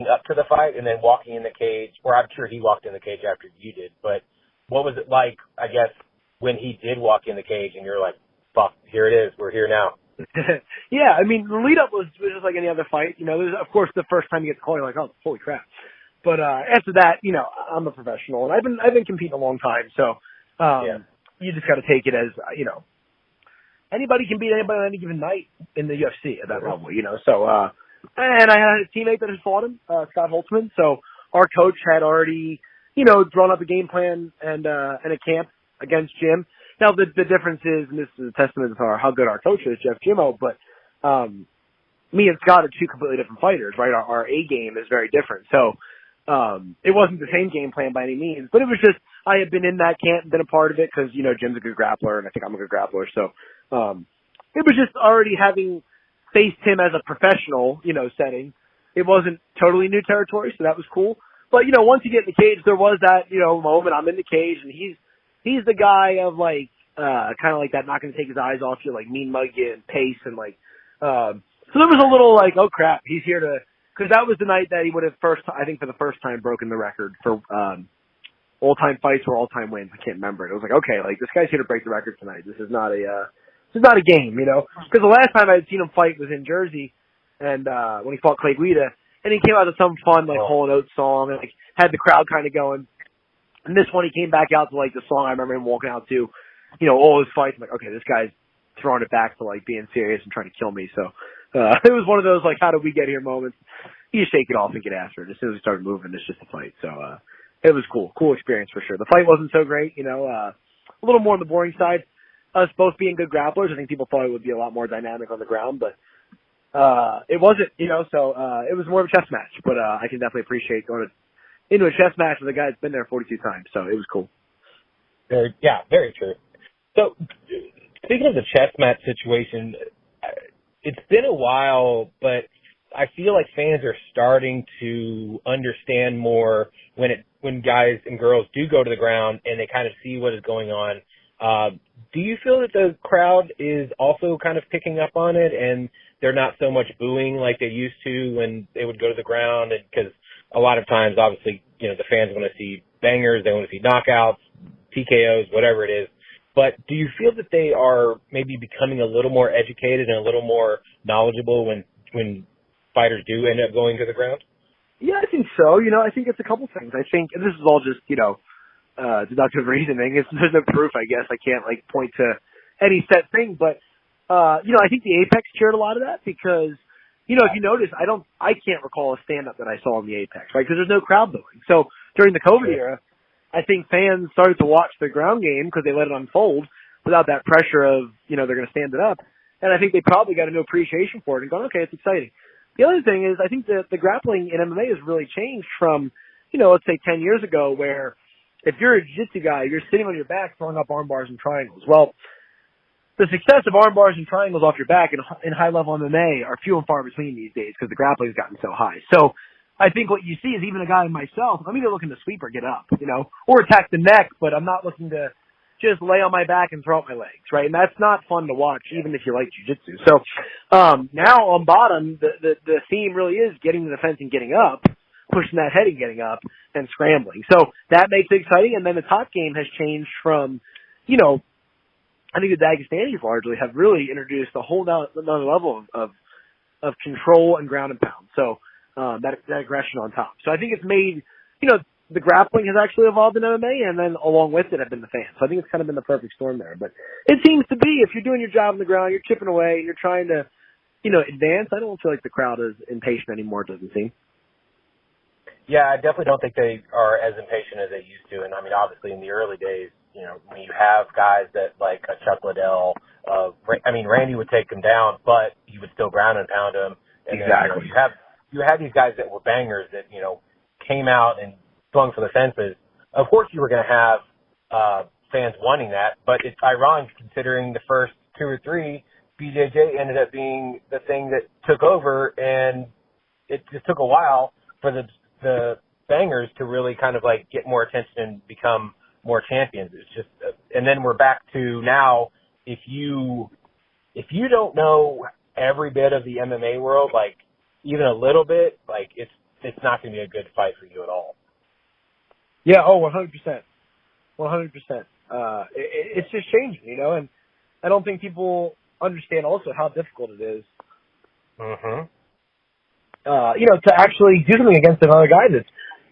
up to the fight and then walking in the cage, or I'm sure he walked in the cage after you did, but what was it like, I guess, when he did walk in the cage and you're like, fuck, here it is, we're here now? Yeah, I mean, the lead-up was just like any other fight. You know, there's, of course, the first time you get the call, you're like, oh, holy crap. But after that, you know, I'm a professional, and I've been competing a long time, so you just got to take it as, you know, anybody can beat anybody on any given night in the UFC at that level, you know. So, and I had a teammate that had fought him, Scott Holtzman. So our coach had already, you know, drawn up a game plan and a camp against Jim. Now the difference is, and this is a testament to how good our coach is, Jeff Jimmo, but me and Scott are two completely different fighters, right? Our A game is very different. So it wasn't the same game plan by any means, but it was just I had been in that camp, been a part of it because, you know, Jim's a good grappler and I think I'm a good grappler. So it was just already having faced him as a professional, you know, setting. It wasn't totally new territory, so that was cool. But, you know, once you get in the cage, there was that, you know, moment. I'm in the cage and he's the guy of like, kind of like that, not going to take his eyes off you, like mean mug you and pace and like, so there was a little like, oh crap, he's here to, cause that was the night that he would have I think for the first time broken the record for, all-time fights or all-time wins. I can't remember it. It was like, okay, like this guy's here to break the record tonight. This is not a game, you know, cause the last time I had seen him fight was in Jersey and, when he fought Clay Guida and he came out with some fun, like Hall & Oates song and like had the crowd kind of going. And this one, he came back out to like the song I remember him walking out to, you know, all his fights. I'm like, okay, this guy's throwing it back to like being serious and trying to kill me. So, it was one of those like, how did we get here moments. You shake it off and get after it. As soon as we started moving, it's just a fight. So, it was cool. Cool experience for sure. The fight wasn't so great, you know, a little more on the boring side. Us both being good grapplers, I think people thought it would be a lot more dynamic on the ground, but, it wasn't, you know, so, it was more of a chess match, but, I can definitely appreciate going into a chess match with a guy that's been there 42 times. So it was cool. Very true. So speaking of the chess match situation, it's been a while, but I feel like fans are starting to understand more when guys and girls do go to the ground and they kind of see what is going on. Do you feel that the crowd is also kind of picking up on it and they're not so much booing like they used to when they would go to the ground? Because a lot of times, obviously, you know, the fans want to see bangers, they want to see knockouts, TKOs, whatever it is. But do you feel that they are maybe becoming a little more educated and a little more knowledgeable when fighters do end up going to the ground? Yeah, I think so. You know, I think it's a couple things. I think, and this is all just, you know, deductive reasoning. There's no proof, I guess. I can't, like, point to any set thing. But, you know, I think the Apex cheered a lot of that because, you know, if you notice, I can't recall a stand-up that I saw in the Apex, right? Because there's no crowd booing. So during the COVID era, I think fans started to watch the ground game because they let it unfold without that pressure of, you know, they're going to stand it up. And I think they probably got a new appreciation for it and gone, okay, it's exciting. The other thing is I think that the grappling in MMA has really changed from, you know, let's say 10 years ago where if you're a jiu-jitsu guy, you're sitting on your back throwing up arm bars and triangles. Well, the success of arm bars and triangles off your back in high-level MMA are few and far between these days because the grappling has gotten so high. So I think what you see is even a guy like myself, I'm either looking to sweep or get up, you know, or attack the neck, but I'm not looking to just lay on my back and throw up my legs, right? And that's not fun to watch, even if you like jiu-jitsu. So now on bottom, the theme really is getting to the fence and getting up, pushing that head and getting up, and scrambling. So that makes it exciting. And then the top game has changed from, you know, I think the Dagestanis largely have really introduced a whole another level of control and ground and pound. So that aggression on top. So I think it's made, you know, the grappling has actually evolved in MMA, and then along with it have been the fans. So I think it's kind of been the perfect storm there. But it seems to be, if you're doing your job on the ground, you're chipping away, you're trying to, you know, advance, I don't feel like the crowd is impatient anymore, it doesn't seem. Yeah, I definitely don't think they are as impatient as they used to. And, I mean, obviously in the early days, you know, when you have guys that like a Chuck Liddell, I mean, Randy would take him down, but he would still ground and pound him. And exactly. Then, you know, you had these guys that were bangers that, you know, came out and swung for the fences. Of course you were going to have fans wanting that, but it's ironic considering the first two or three, BJJ ended up being the thing that took over, and it just took a while for the bangers to really kind of like get more attention and become more champions. It's just, and then we're back to now, if you don't know every bit of the MMA world, like even a little bit, like it's not going to be a good fight for you at all. Yeah. Oh, 100%. 100%. It's just changing, you know, and I don't think people understand also how difficult it is. Mm-hmm. You know, to actually do something against another guy that's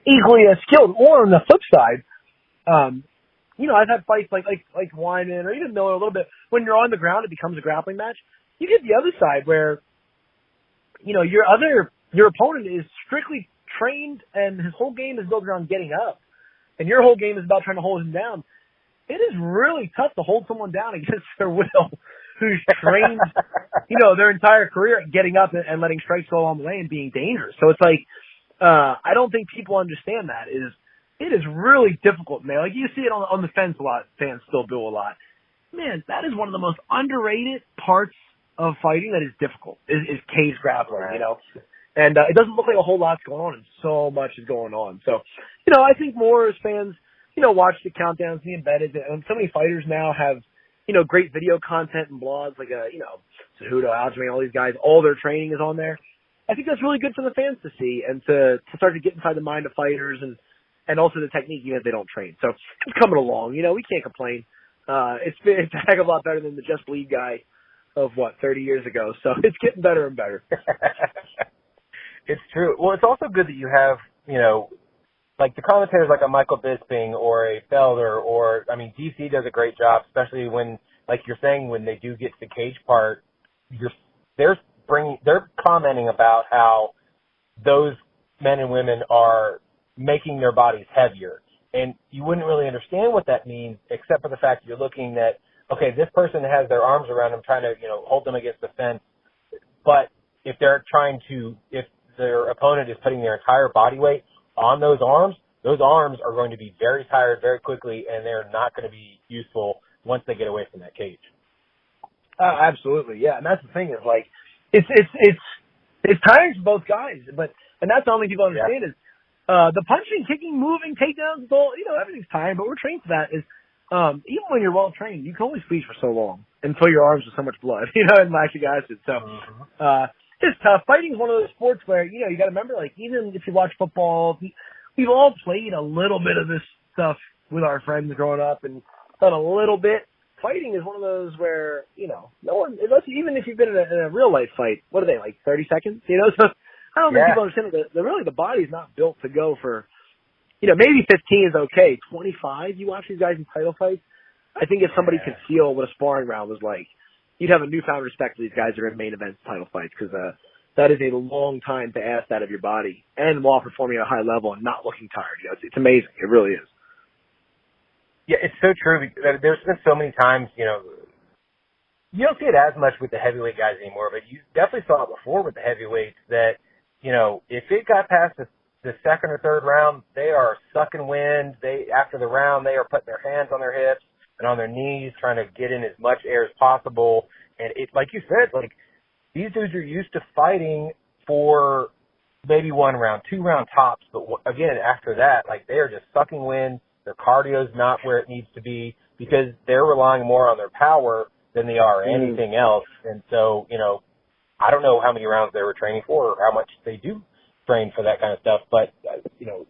equally as skilled. Or on the flip side, you know, I've had fights like Wyman or even Miller a little bit. When you're on the ground, it becomes a grappling match. You get the other side where, you know, your opponent is strictly trained and his whole game is built around getting up, and your whole game is about trying to hold him down. It is really tough to hold someone down against their will, who's trained, you know, their entire career at getting up and letting strikes go along the way and being dangerous. So it's like, I don't think people understand that. It is really difficult, man. Like, you see it on the fence a lot. Fans still do a lot. Man, that is one of the most underrated parts of fighting that is difficult, is cage grappling, you know. And it doesn't look like a whole lot's going on, and so much is going on. So, you know, I think more as fans, you know, watch the countdowns, the embedded, and so many fighters now have, you know, great video content and blogs like, you know, Cejudo, Aljamain, all these guys, all their training is on there. I think that's really good for the fans to see and to start to get inside the mind of fighters and also the technique, even if they don't train. So it's coming along. You know, we can't complain. It's a heck of a lot better than the Just Bleed guy of 30 years ago. So it's getting better and better. It's true. Well, it's also good that you have, you know, like the commentators like a Michael Bisping or a Felder or, I mean, DC does a great job, especially when, like you're saying, when they do get to the cage part, they're commenting about how those men and women are making their bodies heavier. And you wouldn't really understand what that means except for the fact that you're looking at, okay, this person has their arms around them trying to, you know, hold them against the fence. But if their opponent is putting their entire body weight on those arms are going to be very tired very quickly, and they're not going to be useful once they get away from that cage. Absolutely, yeah. And that's the thing is, like, it's tiring for both guys, and that's the only people understand is the punching, kicking, moving, takedowns, you know, everything's tiring, but we're trained for that. Is even when you're well trained, you can only squeeze for so long and fill your arms with so much blood, you know, and lactic acid. So it's tough. Fighting is one of those sports where, you know, you got to remember, like, even if you watch football, we've all played a little bit of this stuff with our friends growing up and done a little bit. Fighting is one of those where, you know, no one, even if you've been in a real life fight, what are they, like 30 seconds? You know, so I don't think people understand that the body's not built to go for, you know, maybe 15 is okay. 25, you watch these guys in title fights. I think if somebody could feel what a sparring round was like, you'd have a newfound respect for these guys that are in main events title fights, because that is a long time to ask that of your body, and while performing at a high level and not looking tired. You know, it's amazing. It really is. Yeah, it's so true. There's been so many times, you know, you don't see it as much with the heavyweight guys anymore, but you definitely saw it before with the heavyweights that, you know, if it got past the second or third round, they are sucking wind. After the round, they are putting their hands on their hips and on their knees, trying to get in as much air as possible. And it's like you said, like, these dudes are used to fighting for maybe 1 round, 2 round tops. But again, after that, like, they are just sucking wind. Their cardio's not where it needs to be because they're relying more on their power than they are anything else. And so, you know, I don't know how many rounds they were training for or how much they do train for that kind of stuff. But, you know,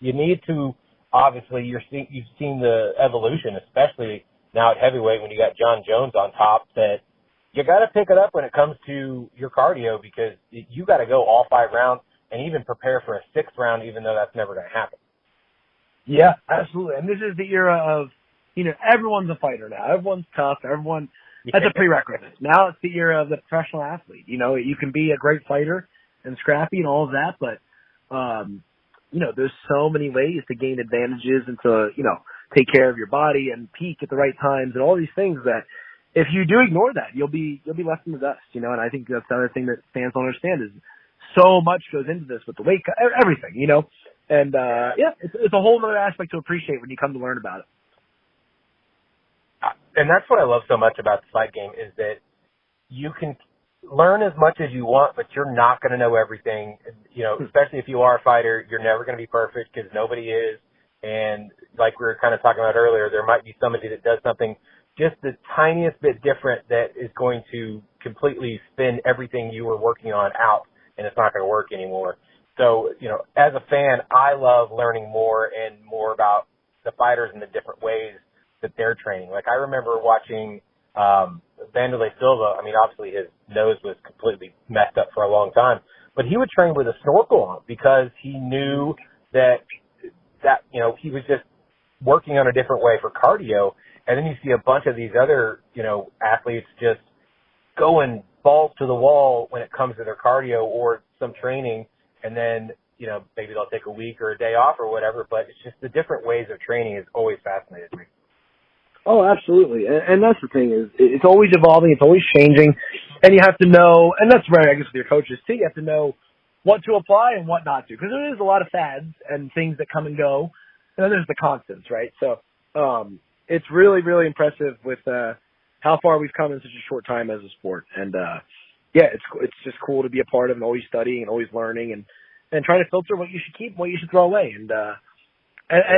you need to, obviously, you've seen the evolution, especially now at heavyweight when you got John Jones on top, that you got to pick it up when it comes to your cardio, because you got to go all 5 rounds and even prepare for a 6th round, even though that's never going to happen. Yeah, absolutely. And this is the era of, you know, everyone's a fighter now. Everyone's tough. That's a prerequisite. Now it's the era of the professional athlete. You know, you can be a great fighter and scrappy and all of that, but, you know, there's so many ways to gain advantages and to, you know, take care of your body and peak at the right times and all these things that if you do ignore that, you'll be left in the dust, you know. And I think that's the other thing that fans don't understand is so much goes into this with the weight, everything, you know. And, it's a whole other aspect to appreciate when you come to learn about it. And that's what I love so much about the fight game is that you can learn as much as you want, but you're not going to know everything. You know, especially if you are a fighter, you're never going to be perfect because nobody is. And like we were kind of talking about earlier, there might be somebody that does something just the tiniest bit different that is going to completely spin everything you were working on out, and it's not going to work anymore. So, as a fan, I love learning more and more about the fighters and the different ways that they're training. Like, I remember watching Vanderlei Silva. I mean, obviously his nose was completely messed up for a long time, but he would train with a snorkel on because he knew that he was just working on a different way for cardio. And then you see a bunch of these other, athletes just going balls to the wall when it comes to their cardio or some training. And then, maybe they'll take a week or a day off or whatever, but it's just the different ways of training has always fascinated me. Oh, absolutely. And that's the thing is it's always evolving. It's always changing. And you have to know, and that's right, I guess, with your coaches too, you have to know what to apply and what not to. Because there is a lot of fads and things that come and go. And then there's the constants, right? So, it's really, really impressive with, how far we've come in such a short time as a sport. And, it's just cool to be a part of and always studying and always learning and trying to filter what you should keep and what you should throw away. And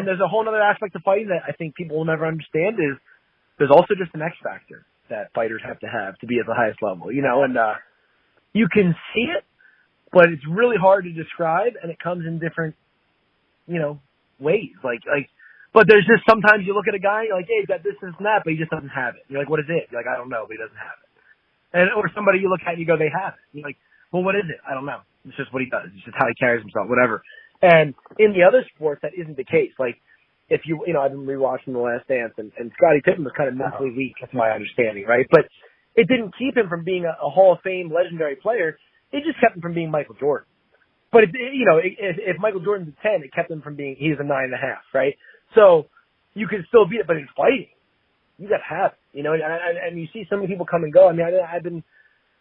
there's a whole other aspect of fighting that I think people will never understand is there's also just an X factor that fighters have to be at the highest level, and, you can see it, but it's really hard to describe and it comes in different, ways. But there's just sometimes you look at a guy, you're like, hey, he's got this and that, but he just doesn't have it. You're like, what is it? You're like, I don't know, but he doesn't have it. Or somebody you look at and you go, they have it. You're like, well, what is it? I don't know. It's just what he does. It's just how he carries himself, whatever. And in the other sports, that isn't the case. Like, if I've been rewatching The Last Dance, and Scottie Pippen was kind of mentally weak, that's my understanding, right? But it didn't keep him from being a Hall of Fame legendary player. It just kept him from being Michael Jordan. But, if Michael Jordan's a 10, it kept him from being, he's a 9.5, right? So you can still beat it, but in fighting, you got to have it, and you see so many people come and go. I mean, I've been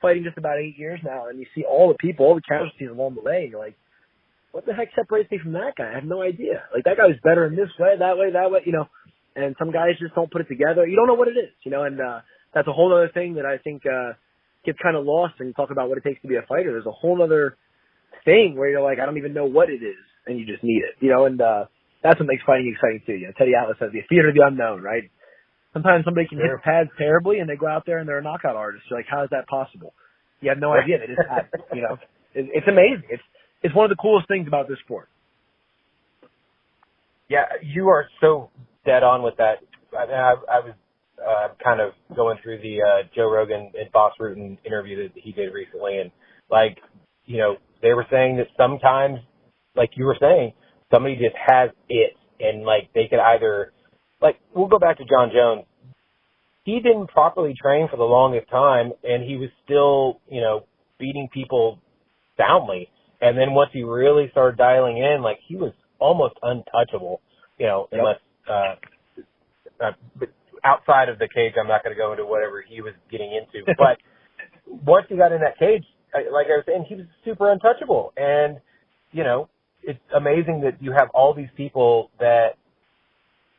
fighting just about 8 years now, and you see all the people, all the casualties along the way, and you're like, what the heck separates me from that guy? I have no idea. Like, that guy was better in this way, that way, and some guys just don't put it together. You don't know what it is, and that's a whole other thing that I think gets kind of lost when you talk about what it takes to be a fighter. There's a whole other thing where you're like, I don't even know what it is, and you just need it, and that's what makes fighting exciting too. Teddy Atlas says the theater of the unknown, right? Sometimes somebody can hit the pads terribly and they go out there and they're a knockout artist. You're like, how is that possible? You have no idea. They just have it, It's amazing. It's one of the coolest things about this sport. Yeah, you are so dead on with that. I was kind of going through the Joe Rogan and Boss Rutan interview that he did recently, and they were saying that sometimes, like you were saying, somebody just has it, and they could either, we'll go back to John Jones. He didn't properly train for the longest time, and he was still, beating people soundly. And then once he really started dialing in, he was almost untouchable, unless, but outside of the cage, I'm not going to go into whatever he was getting into. But once he got in that cage, like I was saying, he was super untouchable. And, it's amazing that you have all these people that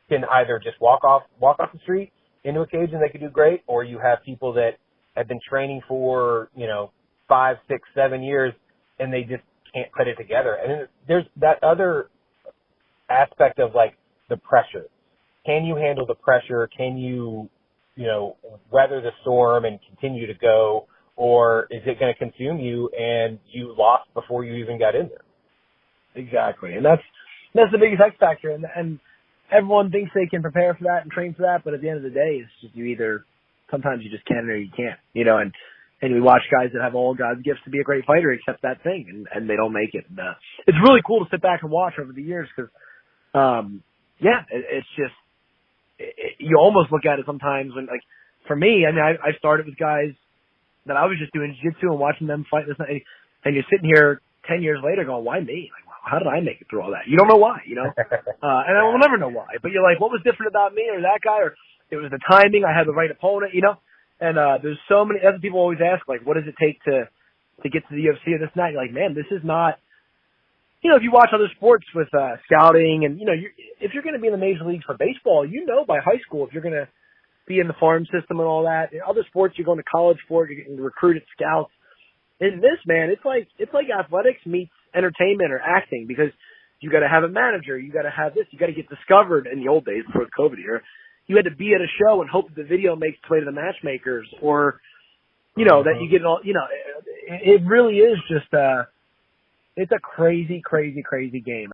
can either just walk off the street into a cage and they can do great, or you have people that have been training for, 5, 6, 7 years and they just can't put it together. And then there's that other aspect of the pressure. Can you handle the pressure? Can you, weather the storm and continue to go, or is it going to consume you and you lost before you even got in there? Exactly. And that's the biggest X factor. And everyone thinks they can prepare for that and train for that, but at the end of the day, it's just sometimes you just can or you can't, and we watch guys that have all God's gifts to be a great fighter except that thing, and they don't make it. And, it's really cool to sit back and watch over the years because, it's just, you almost look at it sometimes when, for me, I started with guys that I was just doing jiu-jitsu and watching them fight this night, and you're sitting here 10 years later going, why me? How did I make it through all that? You don't know why, and I will never know why. But you're like, what was different about me or that guy? Or it was the timing. I had the right opponent, And there's so many. That's what people always ask, what does it take to get to the UFC or this night? You're like, man, this is not. If you watch other sports with scouting, and if you're going to be in the major leagues for baseball, by high school if you're going to be in the farm system and all that. In other sports, you're going to college for it, you're getting recruited scouts. In this, man, it's like athletics meets entertainment or acting, because you got to have a manager, you got to have this, you got to get discovered. In the old days before the COVID era, you had to be at a show and hope that the video makes its way to the matchmakers, or that you get all. It really is just It's a crazy, crazy, crazy game.